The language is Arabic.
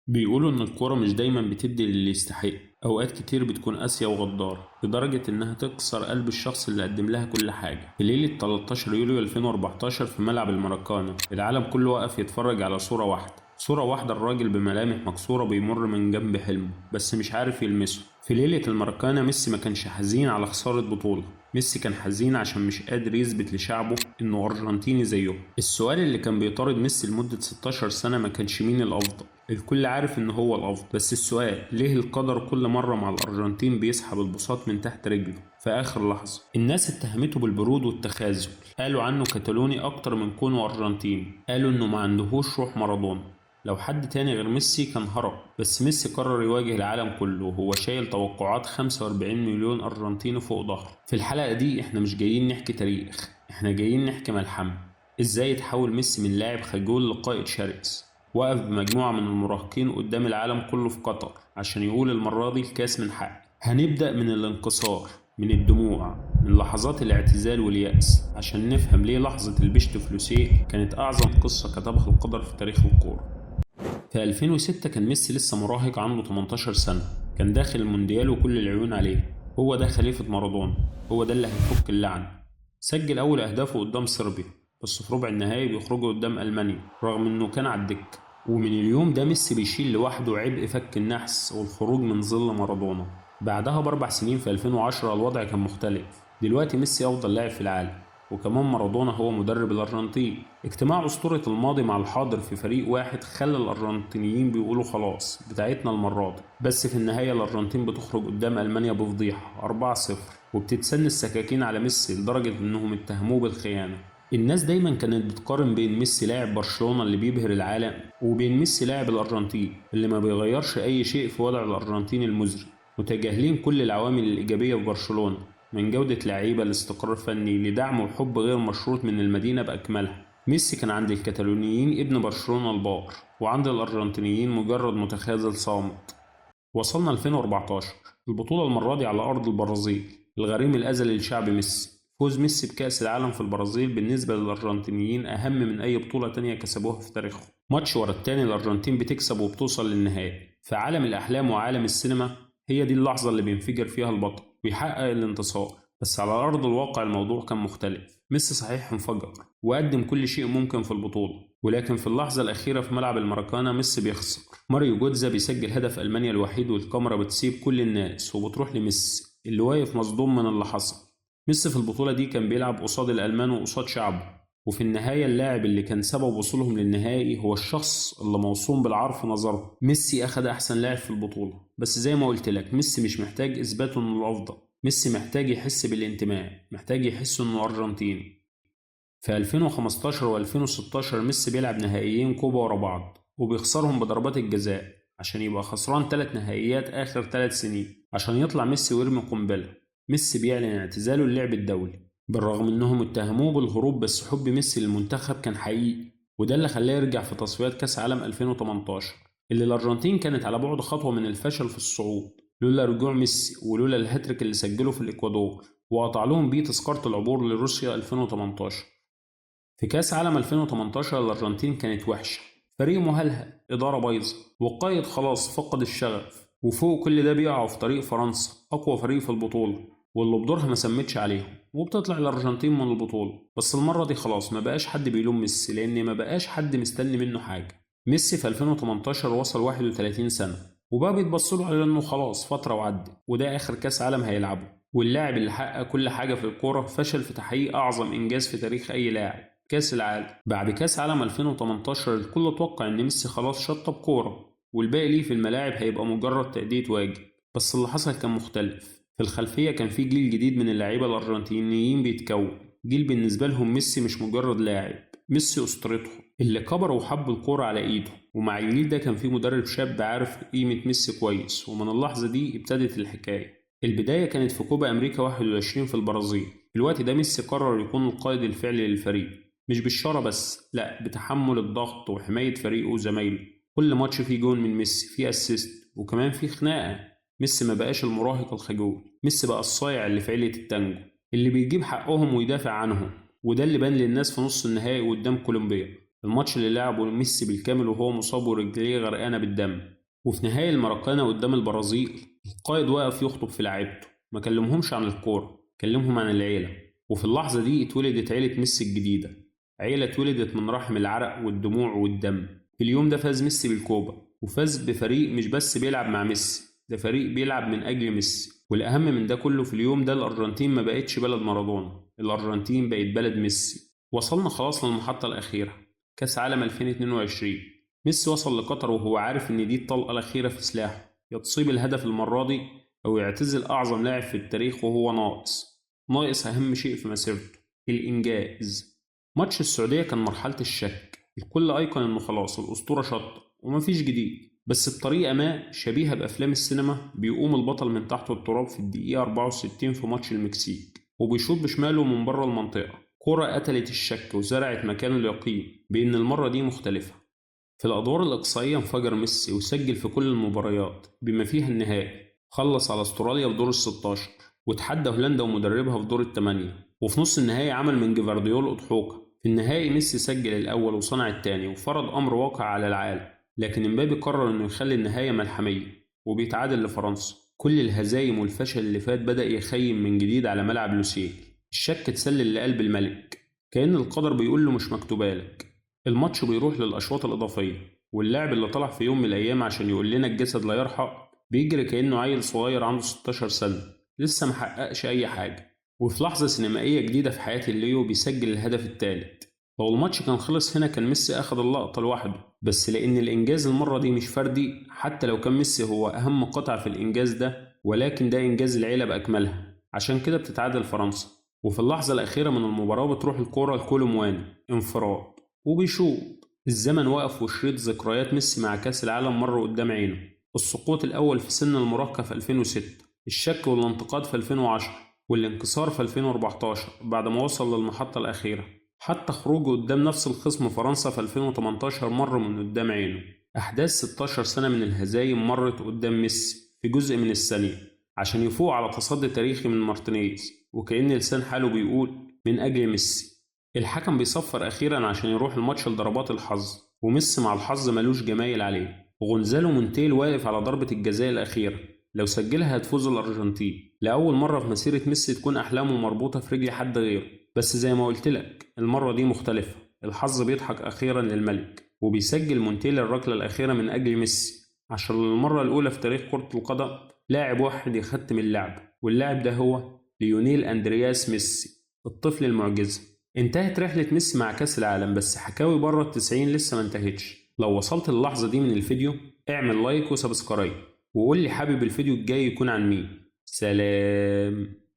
بيقولوا إن الكورة مش دايما بتدي للي يستحق، أوقات كتير بتكون قاسية وغدارة لدرجة إنها تكسر قلب الشخص اللي قدم لها كل حاجة. في ليلة 13 يوليو 2014 في ملعب المراكانا العالم كله وقف يتفرج على صورة واحدة الراجل بملامح مكسورة بيمر من جنب حلمه بس مش عارف يلمسه. في ليلة المراكانا ميسي ما كانش حزين على خسارة بطولة، ميسي كان حزين عشان مش قادر يثبت لشعبه إنه أرجنتيني زيه. السؤال اللي كان بيطارد ميسي لمدة 16 سنة ما كانش مين الأفضل، الكل عارف إن هو الأفضل، بس السؤال ليه القدر كل مرة مع الأرجنتين بيسحب البساط من تحت رجله في آخر لحظة. الناس اتهمته بالبرود والتخاذل، قالوا عنه كتالوني أكتر من كونه أرجنتيني، قالوا إنه ما عندهوش روح مارادونا. لو حد تاني غير ميسي كان هرب، بس ميسي قرر يواجه العالم كله وهو شايل توقعات 45 مليون أرجنتيني فوق ظهره. في الحلقة دي احنا مش جايين نحكي تاريخ، احنا جايين نحكي ملحمة. ازاي يتحول ميسي من لاعب خجول لقائد شرس، وقف بمجموعة من المراهقين قدام العالم كله في قطر عشان يقول المرة دي الكاس من حقي. هنبدأ من الانكسار، من الدموع، من لحظات الاعتزال واليأس، عشان نفهم ليه لحظة البشت فلوسيه كانت أعظم قصة كتبها القدر في تاريخ الكورة. في 2006 كان ميسي لسه مراهق عنده 18 سنة، كان داخل المونديال وكل العيون عليه، هو ده خليفة مارادونا، هو ده اللي هيفك اللعنة. سجل أول أهدافه قدام صربيا، بس في ربع النهائي بيخرجوا قدام ألمانيا رغم إنه كان على الدكة. ومن اليوم ده ميسي بيشيل لوحده عبء فك النحس والخروج من ظل مارادونا. بعدها بأربع سنين في 2010 الوضع كان مختلف، دلوقتي ميسي أفضل لاعب في العالم، وكمان مارادونا هو مدرب الأرجنتين. اجتماع أسطورة الماضي مع الحاضر في فريق واحد خلى الأرجنتينيين بيقولوا خلاص بتاعتنا المرة دي، بس في النهاية الأرجنتين بتخرج قدام ألمانيا بفضيحة 4-0، وبتتسن السكاكين على ميسي لدرجة إنهم اتهموه بالخيانة. الناس دايما كانت بتقارن بين ميسي لاعب برشلونة اللي بيبهر العالم وبين ميسي لاعب الأرجنتين اللي ما بيغيرش أي شيء في وضع الأرجنتين المزري، متجاهلين كل العوامل الإيجابية في برشلونة، من جودة لعيبة لاستقرار فني لدعم وحب غير مشروط من المدينة بأكملها. ميسي كان عند الكتالونيين ابن برشلونة البار، وعند الأرجنتينيين مجرد متخاذل صامت. وصلنا 2014، البطولة المرة دي على أرض البرازيل، الغريم الأزلي لشعب ميسي. فوز ميسي بكأس العالم في البرازيل بالنسبة للأرجنتينيين أهم من أي بطولة تانية كسبوها في تاريخهم. ماتش ورا التاني الأرجنتين بتكسب وبتوصل للنهائي. في عالم الأحلام وعالم السينما هي دي اللحظة اللي بينفجر فيها البطل ويحقق الانتصار، بس على أرض الواقع الموضوع كان مختلف. ميسي صحيح انفجر وقدم كل شيء ممكن في البطولة، ولكن في اللحظة الأخيرة في ملعب الماراكانا ميسي بيخسر. ماريو جوتزا بيسجل هدف ألمانيا الوحيد والكاميرا بتسيب كل الناس وبتروح لميسي اللي واقف مصدوم من اللي حصل. ميسي في البطولة دي كان بيلعب قصاد الألمان وقصاد شعبه، وفي النهاية اللاعب اللي كان سبب وصولهم للنهائي هو الشخص اللي موصوم بالعار في نظره. ميسي أخد أحسن لاعب في البطولة، بس زي ما قلت لك ميسي مش محتاج إثباته إنه الأفضل، ميسي محتاج يحس بالانتماء، محتاج يحس إنه أرجنتيني. في 2015 و2016 ميسي بيلعب نهائيين كوبا ورا بعض وبيخسرهم بضربات الجزاء عشان يبقى خسران 3 نهائيات آخر 3 سنين عشان يطلع ميسي ويرمي قنبلة. ميسي بيعلن اعتزاله اللعب الدولي بالرغم انهم اتهموه بالهروب، بس حب ميسي للمنتخب كان حقيقي، وده اللي خلاه يرجع في تصفيات كأس عالم 2018 اللي الأرجنتين كانت على بعد خطوة من الفشل في الصعود لولا رجوع ميسي ولولا الهاتريك اللي سجله في الإكوادور وقطع لهم بيه تذكرة العبور لروسيا 2018. في كأس عالم 2018 الأرجنتين كانت وحشة، فريق مهلهل، إدارة بايظة، والقائد خلاص فقد الشغف، وفوق كل ده بيقعوا في طريق فرنسا أقوى فريق في البطولة واللي بدورها ما سمتش عليهم، وبتطلع الأرجنتين من البطولة. بس المرة دي خلاص ما بقاش حد بيلوم ميسي لأن ما بقاش حد مستني منه حاجة. ميسي في 2018 وصل 31 سنة وبقى بيتبصله على إنه خلاص فترة وعدت وده آخر كأس عالم هيلعبه، واللاعب اللي حقق كل حاجة في الكورة فشل في تحقيق أعظم إنجاز في تاريخ أي لاعب، كأس العالم. بعد كأس عالم 2018 الكل اتوقع إن ميسي خلاص شطب كورة والباقي ليه في الملاعب هيبقى مجرد تأدية واجب، بس اللي حصل كان مختلف. في الخلفية كان في جيل جديد من اللعيبة الأرجنتينيين بيتكون، جيل بالنسبة لهم ميسي مش مجرد لاعب، ميسي أسطورتهم اللي كبر وحب الكورة على إيده. ومع الجيل ده كان في مدرب شاب عارف قيمة ميسي كويس، ومن اللحظة دي ابتدت الحكاية. البداية كانت في كوبا أمريكا 21 في البرازيل. في الوقت ده ميسي قرر يكون القائد الفعلي للفريق، مش بالشارة بس، لا بتحمل الضغط وحماية فريقه وزمايله. كل ماتش فيه جون من ميسي، فيه اسيست، وكمان فيه خناقة. ميسي ما بقاش المراهق الخجول، ميسي بقى الصايع اللي في عيلة التانجو اللي بيجيب حقهم ويدافع عنهم، وده اللي بان للناس في نص النهائي قدام كولومبيا الماتش اللي لعبه ميسي بالكامل وهو مصاب ورجليه غرقانة بالدم. وفي نهائي المراكانا قدام البرازيل القائد وقف يخطب في لعيبته، ما كلمهمش عن الكورة، كلمهم عن العيلة. وفي اللحظة دي اتولدت عيلة ميسي الجديدة، عيلة اتولدت من رحم العرق والدموع والدم. في اليوم ده فاز ميسي بالكوبا، وفاز بفريق مش بس بيلعب مع ميسي، ده فريق بيلعب من أجل ميسي. والأهم من ده كله، في اليوم ده الأرجنتين ما بقتش بلد مارادونا، الأرجنتين بقت بلد ميسي. وصلنا خلاص للمحطة الأخيرة، كأس عالم 2022. ميسي وصل لقطر وهو عارف إن دي الطلقة الأخيرة في سلاحه، يا تصيب الهدف المرة دي أو يعتزل أعظم لاعب في التاريخ وهو ناقص أهم شيء في مسيرته، الإنجاز. ماتش السعودية كان مرحلة الشك، الكل أيقن إنه خلاص الأسطورة شطة ومفيش جديد. بس بطريقة ما شبيهة بأفلام السينما بيقوم البطل من تحت التراب في الدقيقة 64 في ماتش المكسيك وبيشوط بشماله من بره المنطقة، كرة قتلت الشك وزرعت مكانه اليقين بإن المرة دي مختلفة. في الأدوار الإقصائية انفجر ميسي وسجل في كل المباريات بما فيها النهائي، خلص على استراليا في دور ال16 وتحدى هولندا ومدربها في دور الثمانية، وفي نص النهائي عمل من جفارديول أضحوكة. في النهائي ميسي سجل الأول وصنع الثاني وفرض أمر واقع على العالم، لكن امبابي قرر إنه يخلي النهاية ملحمية وبيتعادل لفرنسا. كل الهزايم والفشل اللي فات بدأ يخيم من جديد على ملعب لوسيل، الشك اتسلل لقلب الملك كأن القدر بيقول له مش مكتوبالك. الماتش بيروح للأشواط الإضافية، واللاعب اللي طلع في يوم من الأيام عشان يقول لنا الجسد لا يرحق بيجري كأنه عيل صغير عنده 16 سنة لسه محققش أي حاجة. وفي لحظة سينمائية جديدة في حياة الليو بيسجل الهدف الثالث. لو الماتش كان خلص هنا كان ميسي أخد اللقطة لوحده، بس لأن الإنجاز المرة دي مش فردي، حتى لو كان ميسي هو أهم قطعة في الإنجاز ده، ولكن ده إنجاز العيلة بأكملها. عشان كده بتتعادل فرنسا، وفي اللحظة الأخيرة من المباراة بتروح الكرة لكولو مواني انفراد وبيشوط. الزمن وقف وشريط ذكريات ميسي مع كأس العالم مر قدام عينه، السقوط الأول في سن المراهقة في 2006، الشك والانتقاد في 2010، والانكسار في 2014 بعد ما وصل للمحطة الأخيرة. حتى خروجه قدام نفس الخصم فرنسا في 2018 مر من قدام عينه. أحداث 16 سنة من الهزايم مرت قدام ميسي في جزء من الثانية عشان يفوق على تصدي تاريخي من مارتينيز، وكأن لسان حاله بيقول من أجل ميسي. الحكم بيصفر أخيرا عشان يروح الماتش لضربات الحظ، وميسي مع الحظ ملوش جمايل عليه. وغونزالو مونتيل واقف على ضربة الجزاء الأخيرة، لو سجلها هتفوز الأرجنتين. لأول مرة في مسيرة ميسي تكون أحلامه مربوطة في رجل حد غيره، بس زي ما قلتلك المرة دي مختلفة، الحظ بيضحك أخيرا للملك وبيسجل مونتيل الركلة الأخيرة من أجل ميسي، عشان للمرة الأولى في تاريخ كرة القدم لاعب واحد يختم اللعب، واللاعب ده هو ليونيل أندرياس ميسي، الطفل المعجزة. انتهت رحلة ميسي مع كأس العالم، بس حكاوي بره ال90 لسه ما انتهتش. لو وصلت للحظة دي من الفيديو اعمل لايك وسبسكرايب، وقول لي حابب الفيديو الجاي يكون عن مين. سلام.